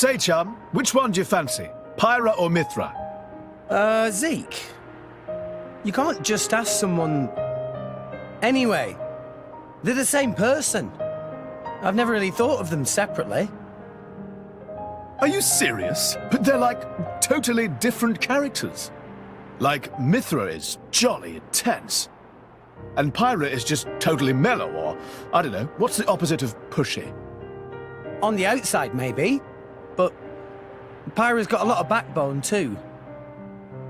Say, chum, which one do you fancy? Pyra or Mithra? Zeke. You can't just ask someone... Anyway, they're the same person. I've never really thought of them separately. Are you serious? But they're like totally different characters. Like, Mithra is jolly intense. And Pyra is just totally mellow, or, I don't know, what's the opposite of pushy? On the outside, maybe. But Pyra's got a lot of backbone, too.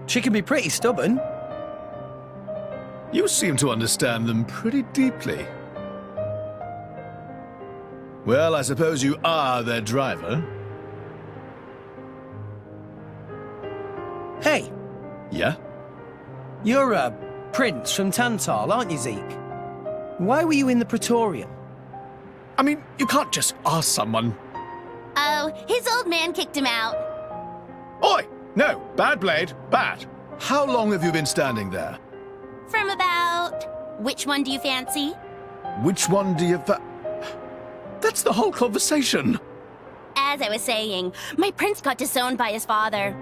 She can be pretty stubborn. You seem to understand them pretty deeply. Well, I suppose you are their driver. Hey! Yeah? You're a prince from Tantal, aren't you, Zeke? Why were you in the Praetorium? I mean, you can't just ask someone. Oh, his old man kicked him out. Oi! No, bad blade, bad. How long have you been standing there? From about... Which one do you fancy? Which one do you That's the whole conversation. As I was saying, my prince got disowned by his father.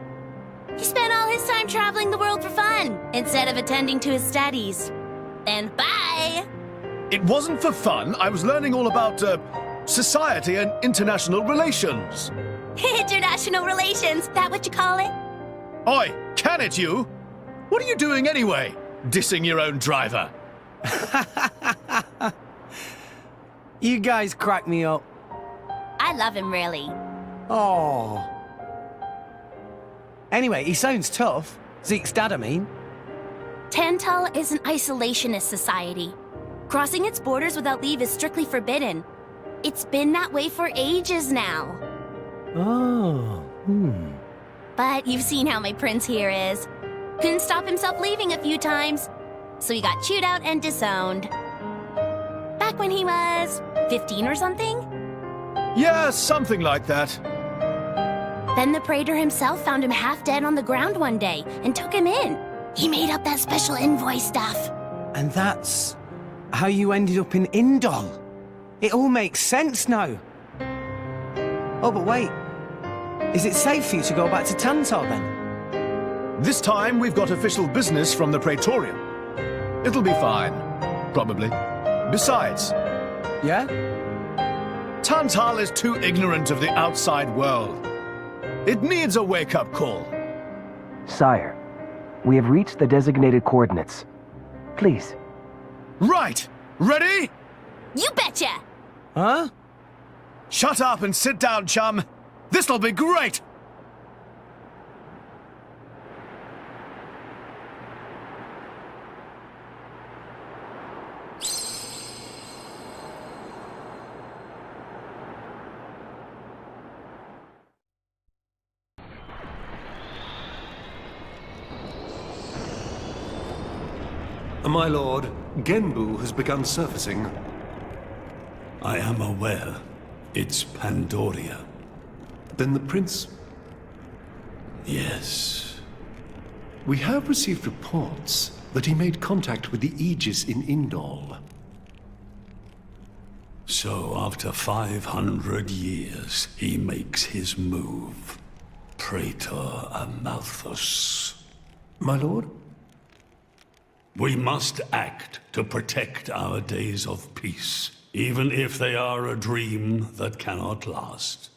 He spent all his time traveling the world for fun, instead of attending to his studies. And bye! It wasn't for fun. I was learning all about, society and international relations. International relations, that what you call it? Oi, can it you? What are you doing anyway? Dissing your own driver. You guys crack me up. I love him, really. Oh. Anyway, he sounds tough. Zeke's dad, I mean. Tantal is an isolationist society. Crossing its borders without leave is strictly forbidden. It's been that way for ages now. Oh, But you've seen how my prince here is. Couldn't stop himself leaving a few times, so he got chewed out and disowned. Back when he was 15 or something? Yeah, something like that. Then the praetor himself found him half dead on the ground one day and took him in. He made up that special envoy stuff. And that's how you ended up in Indol. It all makes sense now. Oh, but wait. Is it safe for you to go back to Tantal then? This time we've got official business from the Praetorium. It'll be fine. Probably. Besides, Yeah? Tantal is too ignorant of the outside world. It needs a wake-up call. Sire, we have reached the designated coordinates. Please. Right! Ready? You betcha! Huh? Shut up and sit down, chum. This'll be great! My lord, Genbu has begun surfacing. I am aware. It's Pandoria. Then the prince... Yes. We have received reports that he made contact with the Aegis in Indol. So after 500 years, he makes his move. Praetor Amalthus. My lord? We must act to protect our days of peace, even if they are a dream that cannot last.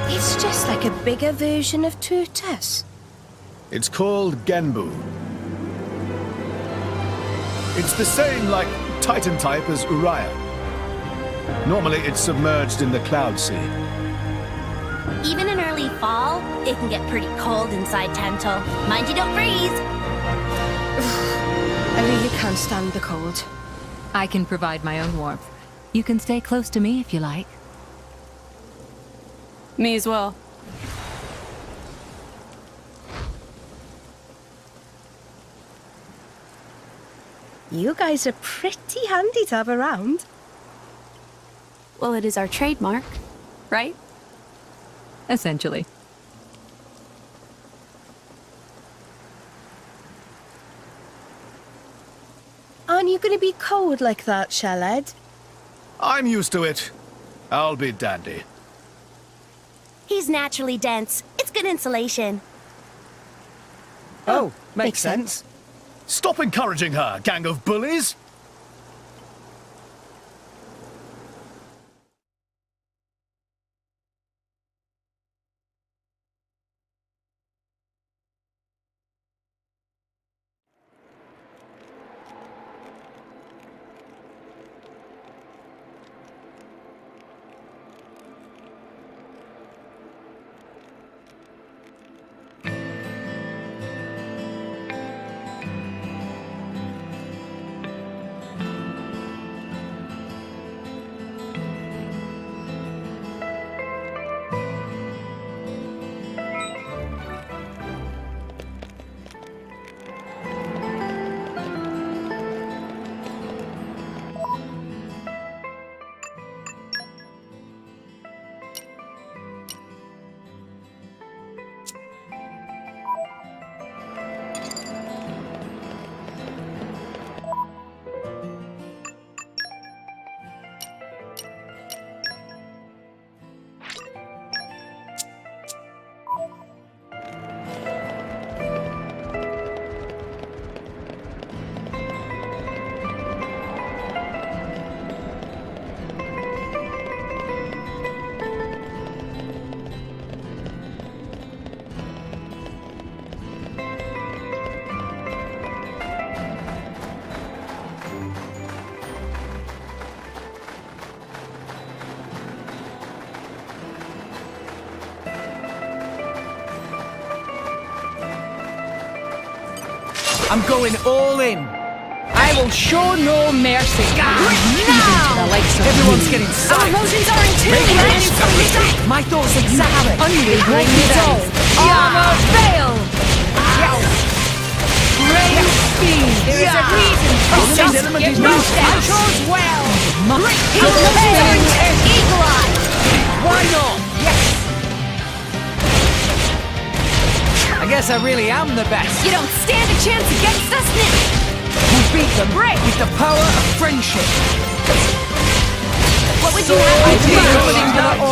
It's just like a bigger version of Turtus. It's called Genbu. It's the same, like, Titan type as Uriah. Normally it's submerged in the Cloud Sea. Even in early fall, it can get pretty cold inside Tantal. Mind you don't freeze! I really can't stand the cold. I can provide my own warmth. You can stay close to me if you like. Me as well. You guys are pretty handy to have around. Well, it is our trademark, right? Essentially. Aren't you going to be cold like that, Shellhead? I'm used to it. I'll be dandy. He's naturally dense. It's good insulation. Oh, makes sense. Stop encouraging her, gang of bullies! I'm going all in. I will show no mercy. Now! Everyone's getting Our psyched. emotions are in tune. My thoughts exactly. Unwavering resolve. Armor fail. Brave fiend. There is a reason for just get knocked down. I chose well. Eagle eye. Why not? Yes. I guess I really am the best. You don't stand a chance against us now! We beat them with the power of friendship. What would you have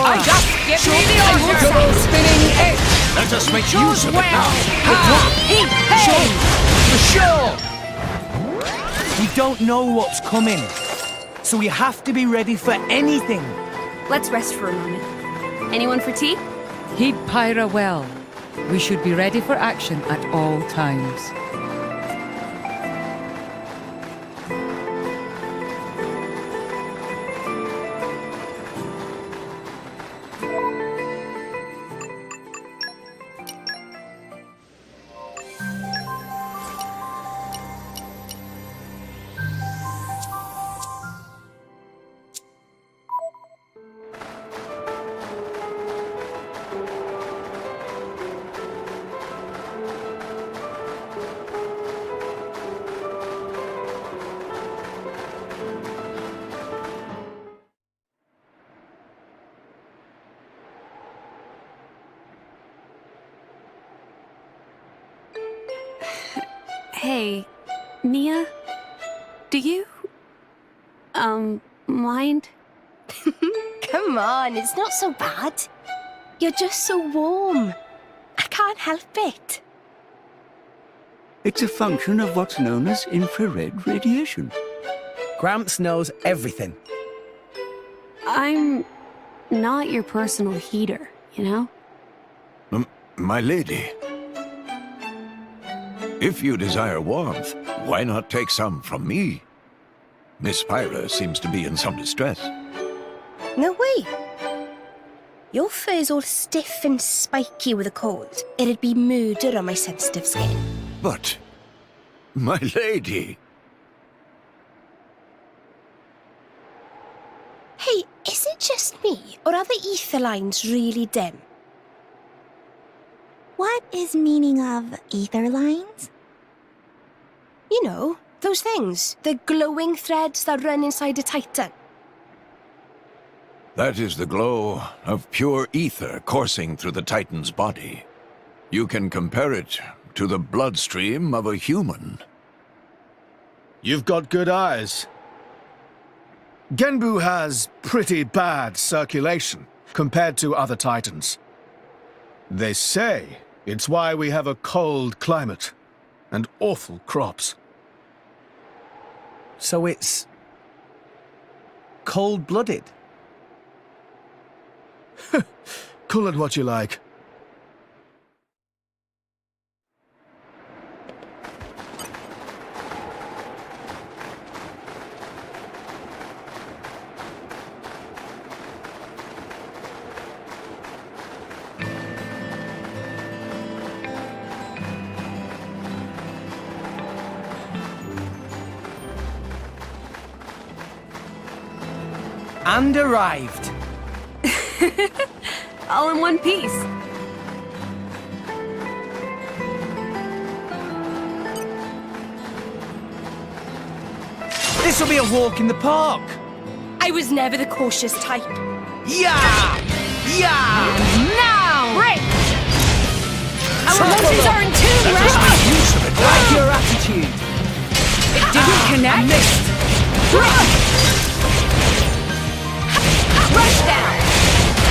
I just Give me the order. spinning edge. Let us make use of it now. For sure. We don't know what's coming, so we have to be ready for anything. Let's rest for a moment. Anyone for tea? Heed Pyra well. We should be ready for action at all times. Hey, Mia? Do you... mind? Come on, it's not so bad. You're just so warm. I can't help it. It's a function of what's known as infrared radiation. Gramps knows everything. I'm not your personal heater, you know? My lady, if you desire warmth, why not take some from me? Miss Pyra seems to be in some distress. No way. Your fur's all stiff and spiky with a cold. It'd be murder on my sensitive skin. But, my lady... Hey, is it just me, or are the ether lines really dim? What is meaning of ether lines? You know, Those things, the glowing threads that run inside a titan. That is the glow of pure ether coursing through the Titan's body. You can compare it to the bloodstream of a human. You've got good eyes. Genbu has pretty bad circulation compared to other titans. They say it's why we have a cold climate and awful crops. So it's cold-blooded. Call it what you like. And arrived. All in one piece. This'll be a walk in the park. I was never the cautious type. Yeah! Yeah! Now! Break! Our emotions are in tune, right? I like your attitude. It didn't connect? Missed. Rush down!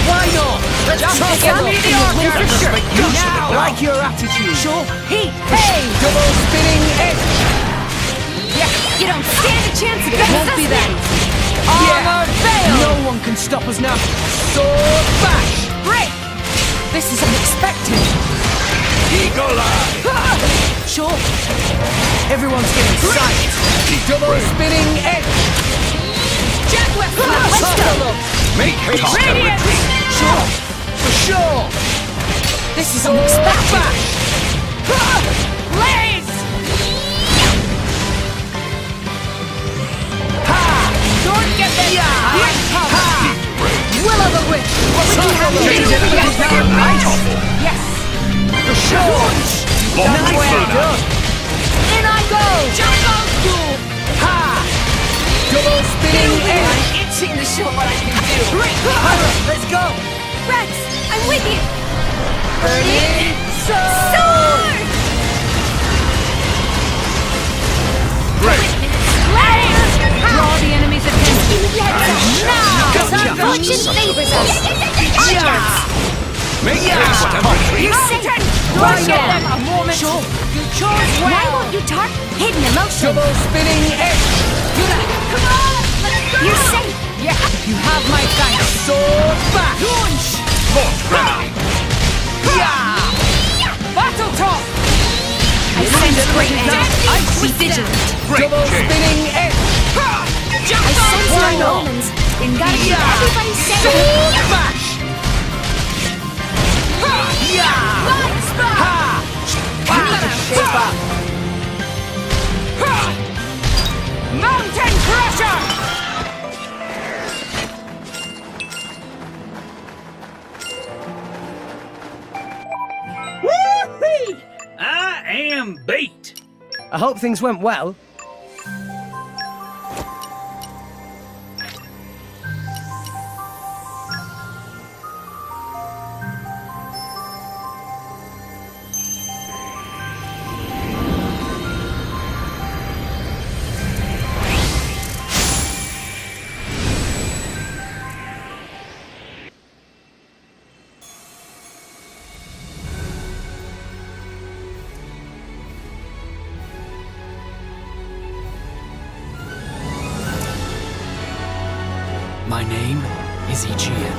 Why not? Let's Just try get me the order. Now! Like your attitude. Sure. Heat. Hey! Double spinning edge. You don't stand a chance against Won't us be that. now. Armor fail. No one can stop us now. Sword bash. Break! This is unexpected. Eagle Eye! Sure. Everyone's getting psyched. Double spinning edge. Jack Webster, let's go! Make haste and Radiant! retreat! Sure. For sure. This is Sword unexpected. bash. Blaze! Don't get them! Here comes! Will of the Witch! What would you have me do? Yes! For sure. Nice done. In I go! Jump on school! Ha! Double spinning edge. Itching to show what I can do! Let's go. Rex, I'm with you! Burning Sword! Draw the enemy's attention! Now! Gotcha. Fortune favors us! Make haste and retreat! You're safe! Why Rush not? down! A moment! Sure. You chose well! Why won't you talk? Hidden emotion! Double spinning edge. Come on! Let's go! You're safe! Yeah, you have my thanks! Sword bash. Launch! Force grenade! Battle talk! I sense great energy! Icy Be vigilant! Great Double change! spinning edge. I sense Why my not? omens! Gotta keep everybody safe! Sword bash. Ha! Shape up! Mountain Crusher! Woo-wee! I am beat. I hope things went well. My name is Aegean.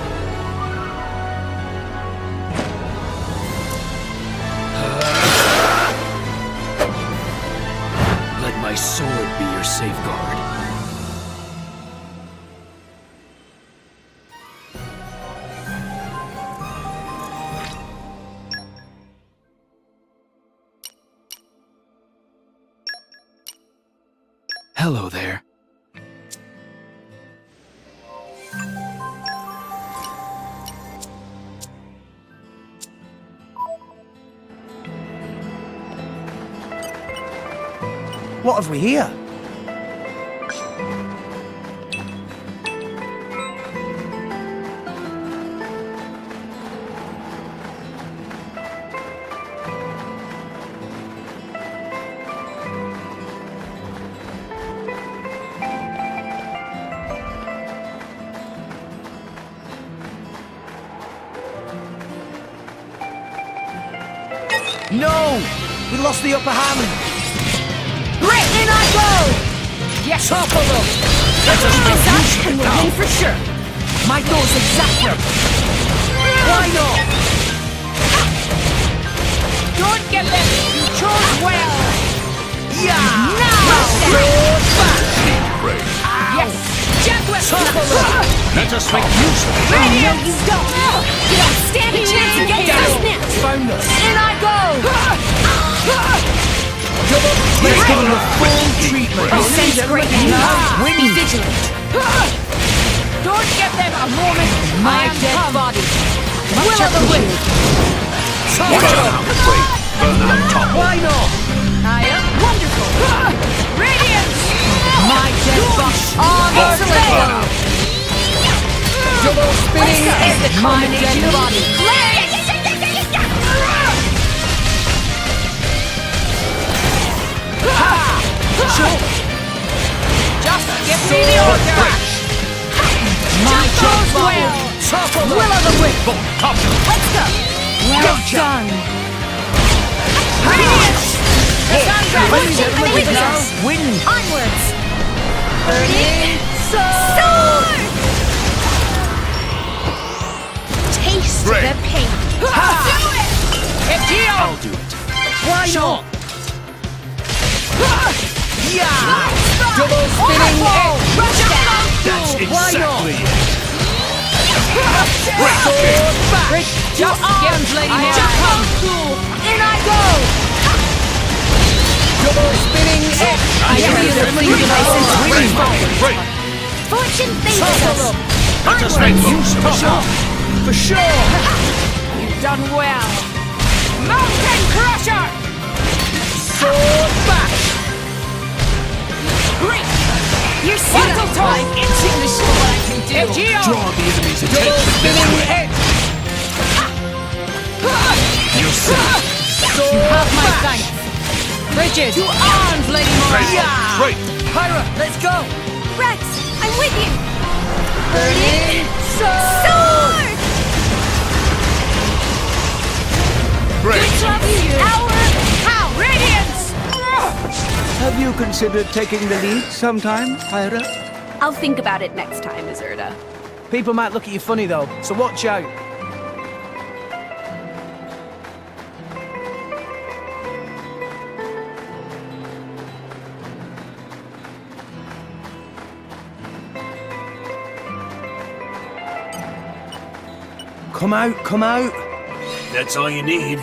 Let my sword be your safeguard. Hello there. What have we here? No! We lost the upper hand! Right, in I go! Yes, topple them! Let's keep this up and we'll win for sure. My door's exactor! Why not? Don't get them! You chose well! Yeah! Now! Yes! Jaguar! Let us make use of it. Radiant! No, you don't! You don't stand a chance to get so snapped! Found us! In I go! Let's give him a full treatment! Oh, sense great now! Win! Be vigilant! Don't give them a moment! My I am dead come. body. Will of the wind! Why not? I am wonderful! Radiance! My dead body. On Orlando! Double spinning is the My combination dead of body. legs! Just give me the order! My dead Goes body. well! Will of the wisp! Let's go! Well done. Radiance! Cassandra! Win! With us! Win! Onwards! Burning sword! Taste Great. the pain. Do it! Geo! I'll do it. Why not? Yeah! Double spinning Overflow! Rush down! That's Why not? exactly it. Sword back! Just arms, Lady Mary. In I go! Double spinning edge! I feel the License freedom. Great. Fortune favors us. Let us make use of it. For sure! You've done well! Mountain Crusher! Sword back! Great! You're Battle time! It's in the show what I can do! Geo! Draw the enemy's Double attention. spinning edge! You see. Sword You have my back! thanks. Bridget, to arms, Lady Mora. Yeah! Great. Pyra, let's go! Rex, I'm with you. Burning Sword! Great. How? Radiance! Have you considered taking the lead sometime, Pyra? I'll think about it next time, Azurda. People might look at you funny though, so watch out. Come out, come out! That's all you need.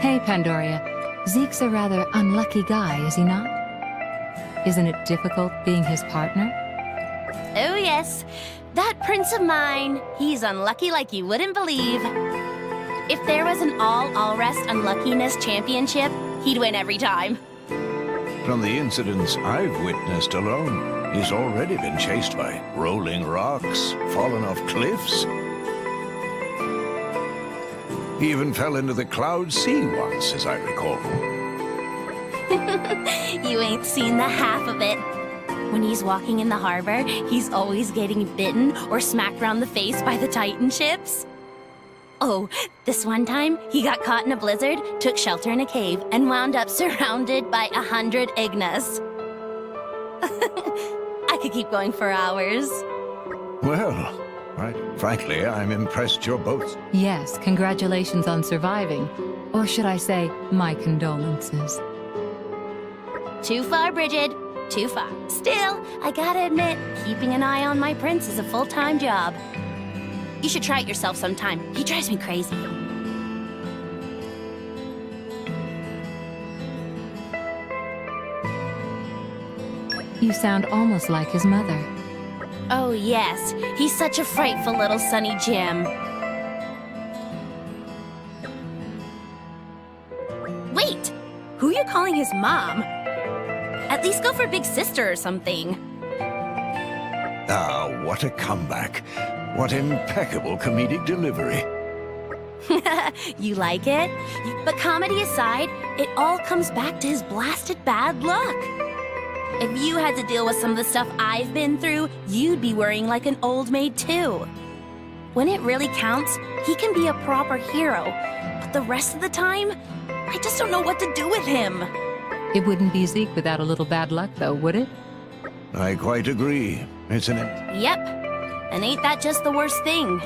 Hey, Pandoria. Zeke's a rather unlucky guy, is he not? Isn't it difficult being his partner? Oh, yes. That prince of mine, he's unlucky like you wouldn't believe. If there was an all-rest unluckiness championship, he'd win every time. From the incidents I've witnessed alone, he's already been chased by rolling rocks, fallen off cliffs. He even fell into the cloud sea once, as I recall. You ain't seen the half of it. When he's walking in the harbor, he's always getting bitten or smacked around the face by the Titan ships. Oh, this one time, he got caught in a blizzard, took shelter in a cave, and wound up surrounded by 100 Ignas. I could keep going for hours. Well, frankly, I'm impressed you're both. Yes, congratulations on surviving. Or should I say, my condolences. Too far, Bridget. Too far. Still, I gotta admit, keeping an eye on my prince is a full-time job. You should try it yourself sometime. He drives me crazy. You sound almost like his mother. Oh, yes. He's such a frightful little Sonny Jim. Wait! Who are you calling his mom? At least go for big sister or something. Ah, what a comeback. What impeccable comedic delivery. You like it? But comedy aside, it all comes back to his blasted bad luck. If you had to deal with some of the stuff I've been through, you'd be worrying like an old maid too. When it really counts, he can be a proper hero. But the rest of the time, I just don't know what to do with him. It wouldn't be Zeke without a little bad luck, though, would it? I quite agree, isn't it? Yep. And ain't that just the worst thing?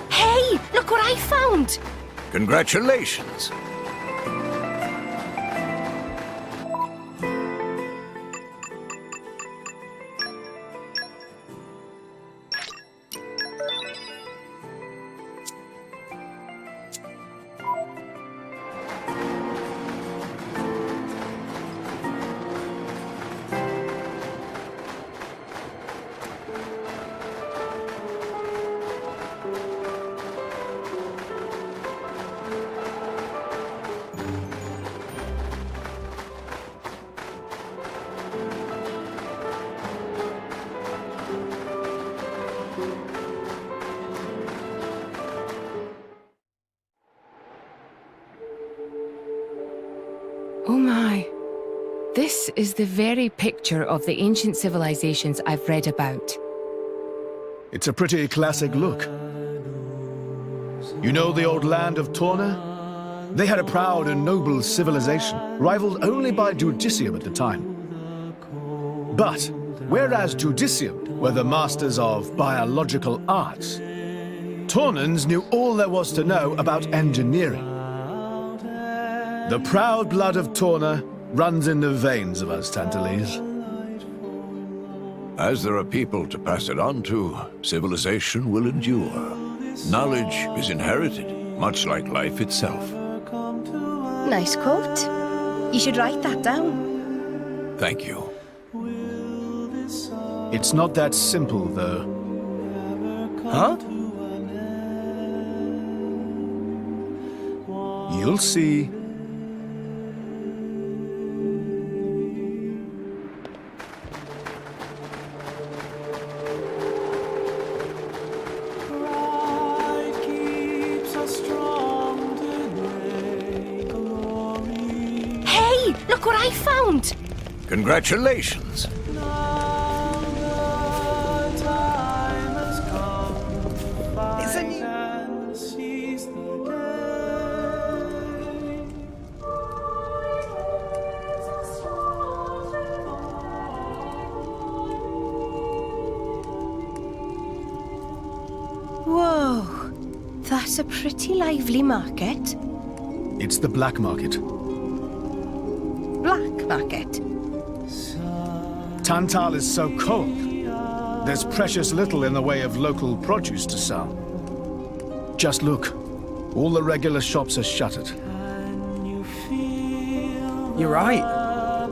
Hey, look what I found! Congratulations. Oh my. This is the very picture of the ancient civilizations I've read about. It's a pretty classic look. You know the old land of Torna? They had a proud and noble civilization, rivaled only by Judicium at the time. But, whereas Judicium were the masters of biological arts, Tornans knew all there was to know about engineering. The proud blood of Torna runs in the veins of us Tantalese. As there are people to pass it on to, civilization will endure. Knowledge is inherited, much like life itself. Nice quote. You should write that down. Thank you. It's not that simple, though. Huh? You'll see. Hey, look what I found! Congratulations. It's a new... Whoa, that's a pretty lively market. It's the black market. Black market? Tantal is so cold. There's precious little in the way of local produce to sell. Just look. All the regular shops are shuttered. You're right.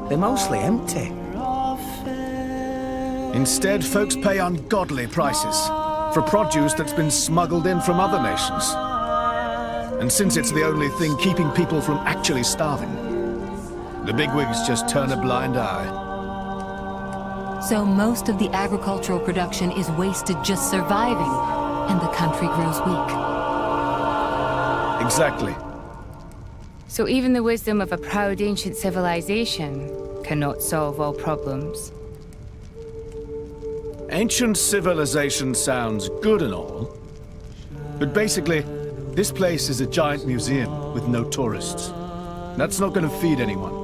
They're mostly empty. Instead, folks pay ungodly prices for produce that's been smuggled in from other nations. And since it's the only thing keeping people from actually starving, the bigwigs just turn a blind eye. So most of the agricultural production is wasted just surviving, and the country grows weak. Exactly. So even the wisdom of a proud ancient civilization cannot solve all problems. Ancient civilization sounds good and all, but basically, this place is a giant museum with no tourists. That's not going to feed anyone.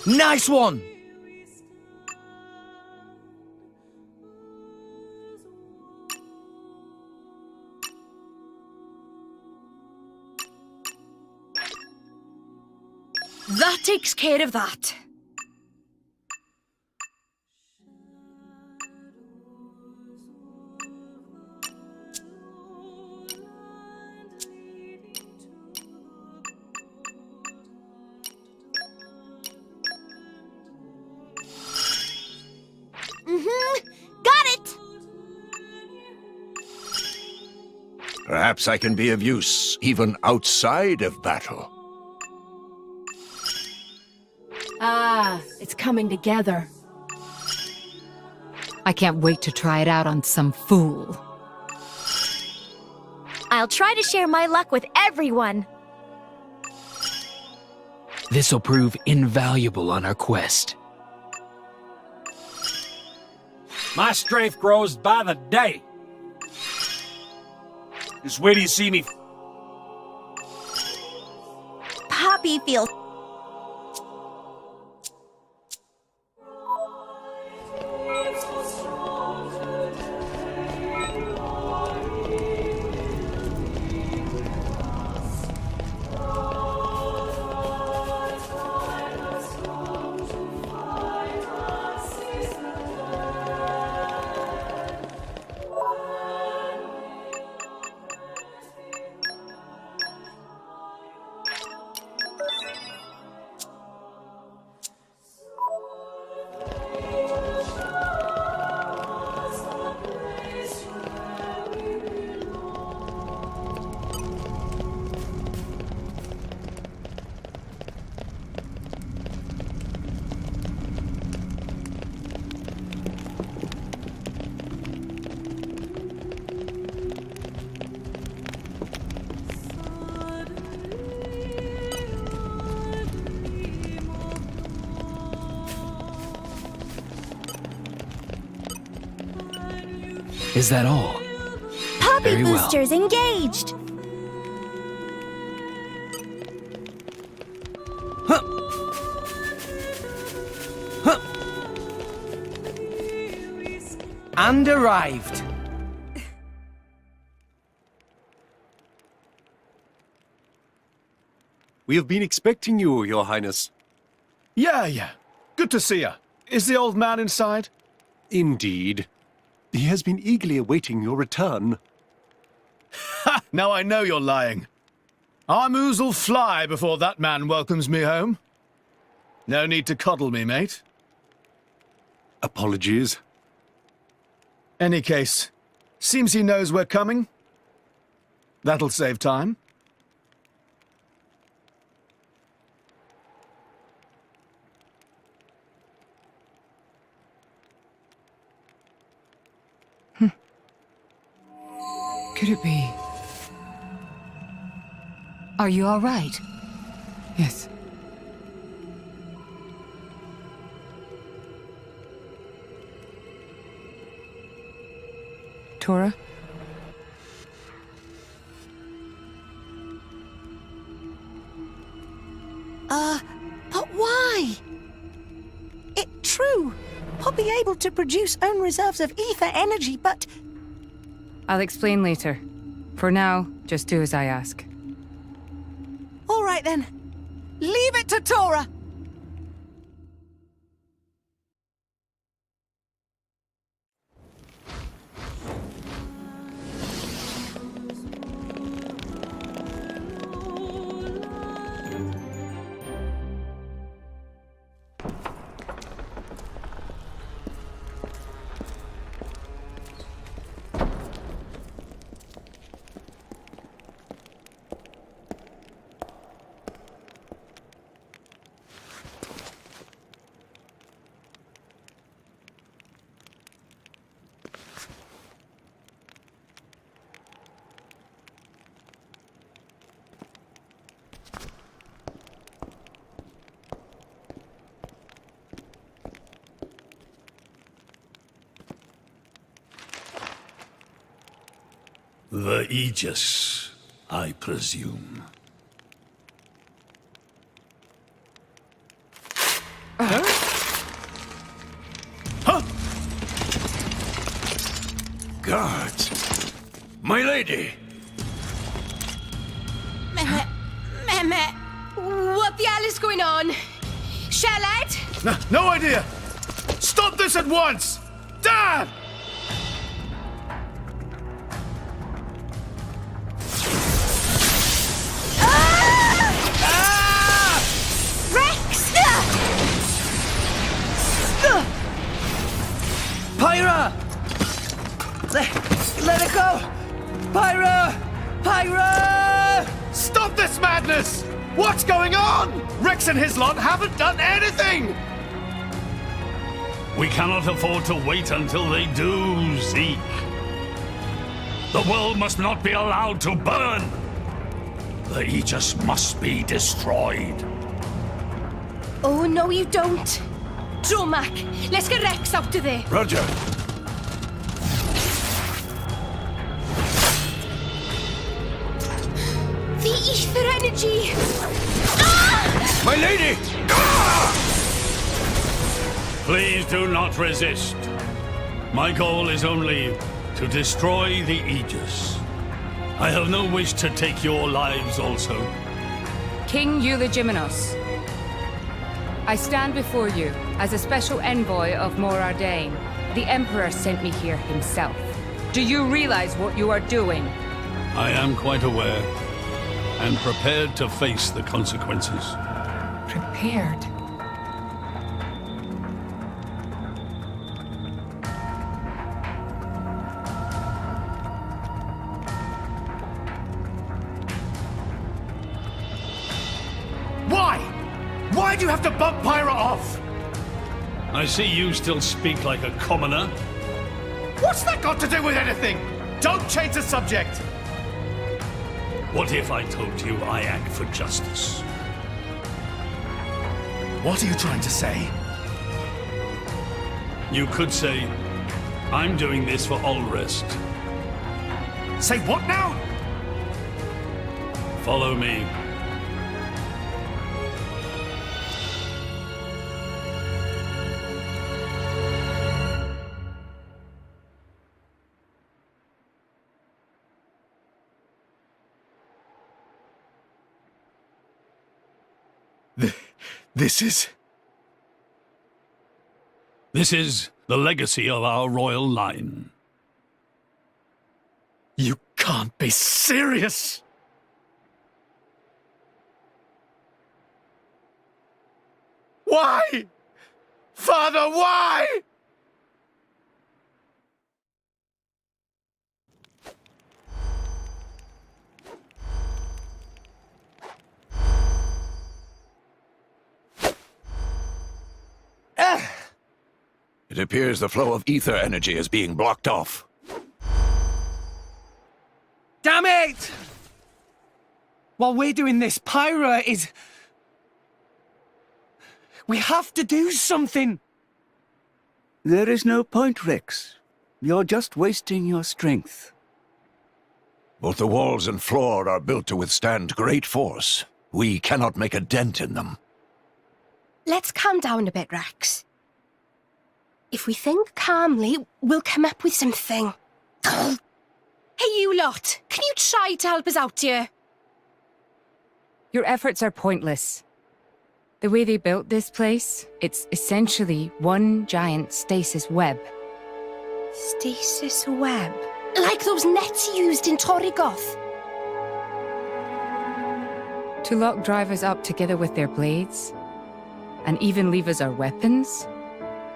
Nice one! That takes care of that. Got it! Perhaps I can be of use, even outside of battle. Ah, it's coming together. I can't wait to try it out on some fool. I'll try to share my luck with everyone. This'll prove invaluable on our quest. My strength grows by the day. Just wait till you see me. Poppy feels... Is that all? Poppy Very well. boosters engaged! And arrived. We have been expecting you, Your Highness. Yeah. Good to see ya. Is the old man inside? Indeed. He has been eagerly awaiting your return. Ha! Now I know you're lying. Our moos'll fly before that man welcomes me home. No need to coddle me, mate. Apologies. Any case, seems he knows we're coming. That'll save time. Could it be? Are you all right? Yes. Tora? But why? It's true. I'll be able to produce own reserves of ether energy, but... I'll explain later. For now, just do as I ask. All right then. Leave it to Tora. The Aegis, I presume. Guards! My lady! Mehmet, what the hell is going on? Shellhead? No idea! Stop this at once! Dad! Rex! Pyra! Let it go! Pyra! Pyra! Stop this madness! What's going on? Rex and his lot haven't done anything! We cannot afford to wait until they do, Zeke. The world must not be allowed to burn. The Aegis must be destroyed. Oh, no, you don't. Dromac, let's get Rex out of there. Roger. The ether energy! My lady! Ah! Please do not resist. My goal is only to destroy the Aegis. I have no wish to take your lives also. King Eulogimenos, I stand before you as a special envoy of Morardain. The Emperor sent me here himself. Do you realize what you are doing? I am quite aware and prepared to face the consequences. Prepared? Why? Why do you have to bump Pyra off? I see you still speak like a commoner. What's that got to do with anything? Don't change the subject! What if I told you I act for justice? What are you trying to say? You could say, I'm doing this for Ulrest. Say what now? Follow me. This is the legacy of our royal line. You can't be serious! Why? Father, why? It appears the flow of ether energy is being blocked off. Damn it! While we're doing this, Pyra is... We have to do something! There is no point, Rex. You're just wasting your strength. Both the walls and floor are built to withstand great force. We cannot make a dent in them. Let's calm down a bit, Rex. If we think calmly, we'll come up with something. Hey, you lot! Can you try to help us out here? Your efforts are pointless. The way they built this place, it's essentially one giant stasis web. Stasis web? Like those nets used in Torrigoth? To lock drivers up together with their blades, and even leave us our weapons,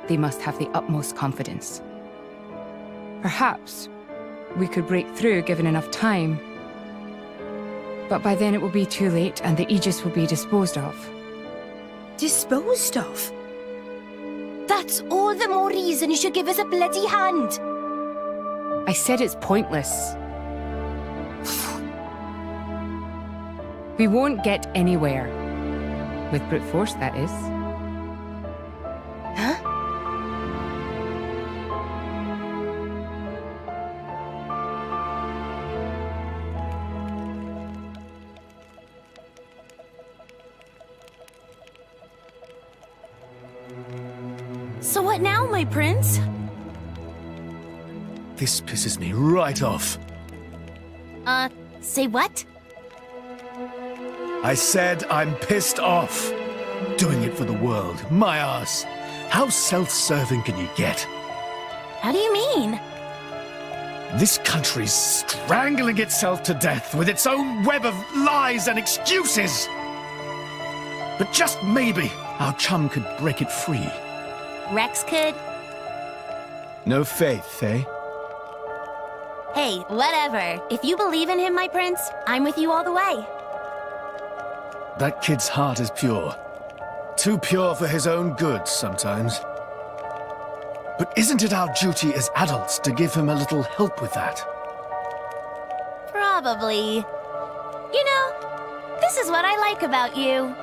they must have the utmost confidence. Perhaps we could break through given enough time. But by then it will be too late and the Aegis will be disposed of. Disposed of? That's all the more reason you should give us a bloody hand. I said it's pointless. We won't get anywhere. With brute force, that is. Huh? So what now, my prince? This pisses me right off. Say what? I said I'm pissed off. Doing it for the world. My ass. How self-serving can you get? How do you mean? This country's strangling itself to death with its own web of lies and excuses. But just maybe our chum could break it free. Rex could? No faith, eh? Hey, whatever. If you believe in him, my prince, I'm with you all the way. That kid's heart is pure. Too pure for his own good sometimes. But isn't it our duty as adults to give him a little help with that? Probably. You know, this is what I like about you.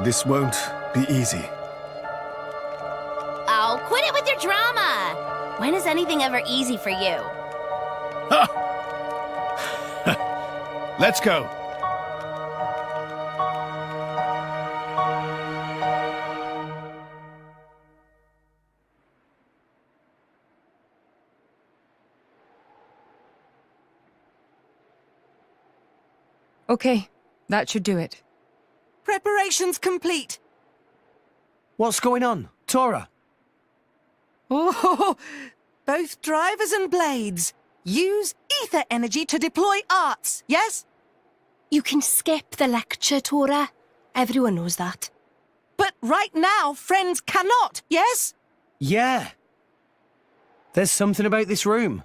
This won't be easy. Oh, quit it with your drama! When is anything ever easy for you? Let's go. Okay, that should do it. Preparations complete. What's going on? Tora? Oh, both drivers and blades. Use ether energy to deploy arts, yes? You can skip the lecture, Tora. Everyone knows that. But right now, friends cannot, yes? Yeah. There's something about this room.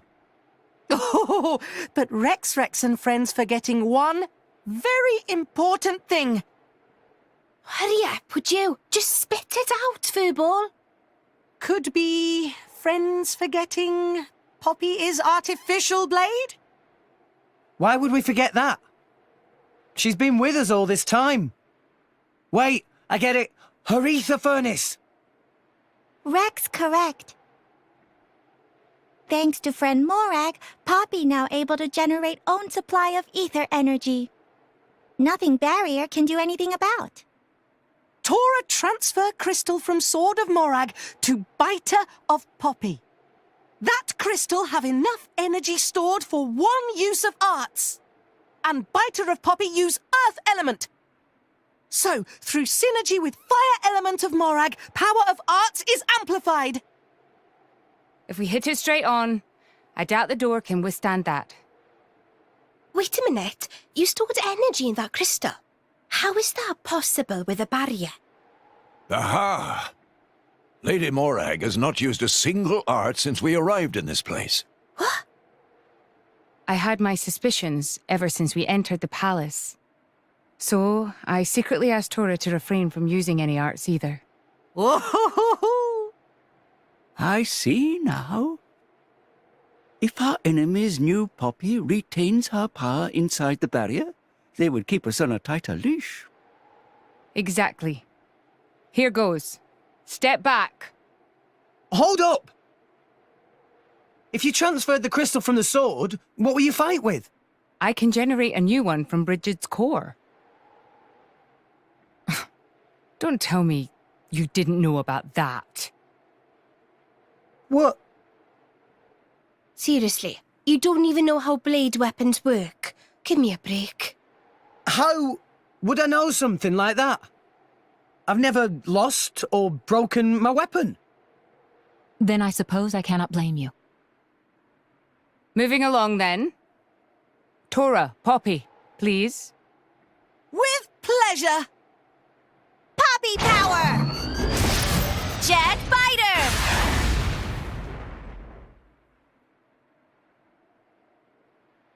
Oh, but Rex and friends forgetting one very important thing. Hurry up, would you? Just spit it out, Furball. Could be friends forgetting Poppy is artificial blade? Why would we forget that? She's been with us all this time. Wait, I get it. Her ether furnace. Rex correct. Thanks to friend Morag, Poppy now able to generate own supply of ether energy. Nothing barrier can do anything about. Tora transfer crystal from Sword of Morag to Biter of Poppy. That crystal have enough energy stored for one use of arts. And Biter of Poppy use Earth Element. So, through synergy with Fire Element of Morag, power of arts is amplified. If we hit it straight on, I doubt the door can withstand that. Wait a minute. You stored energy in that crystal. How is that possible with a barrier? Aha! Lady Morag has not used a single art since we arrived in this place. What? I had my suspicions ever since we entered the palace. So, I secretly asked Tora to refrain from using any arts either. Whoa! I see now. If our enemies knew Poppy retains her power inside the barrier, they would keep us on a tighter leash. Exactly. Here goes. Step back. Hold up! If you transferred the crystal from the sword, what will you fight with? I can generate a new one from Bridget's core. Don't tell me you didn't know about that. What? Seriously, you don't even know how blade weapons work. Give me a break. How would I know something like that? I've never lost or broken my weapon. Then I suppose I cannot blame you. Moving along then. Tora, Poppy, please. With pleasure. Poppy power! Jet Biter!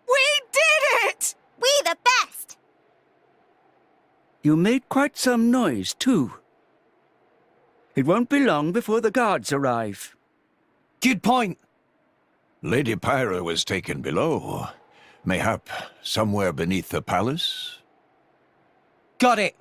We did it! We the best! You made quite some noise, too. It won't be long before the guards arrive. Good point. Lady Pyra was taken below. Mayhap somewhere beneath the palace? Got it.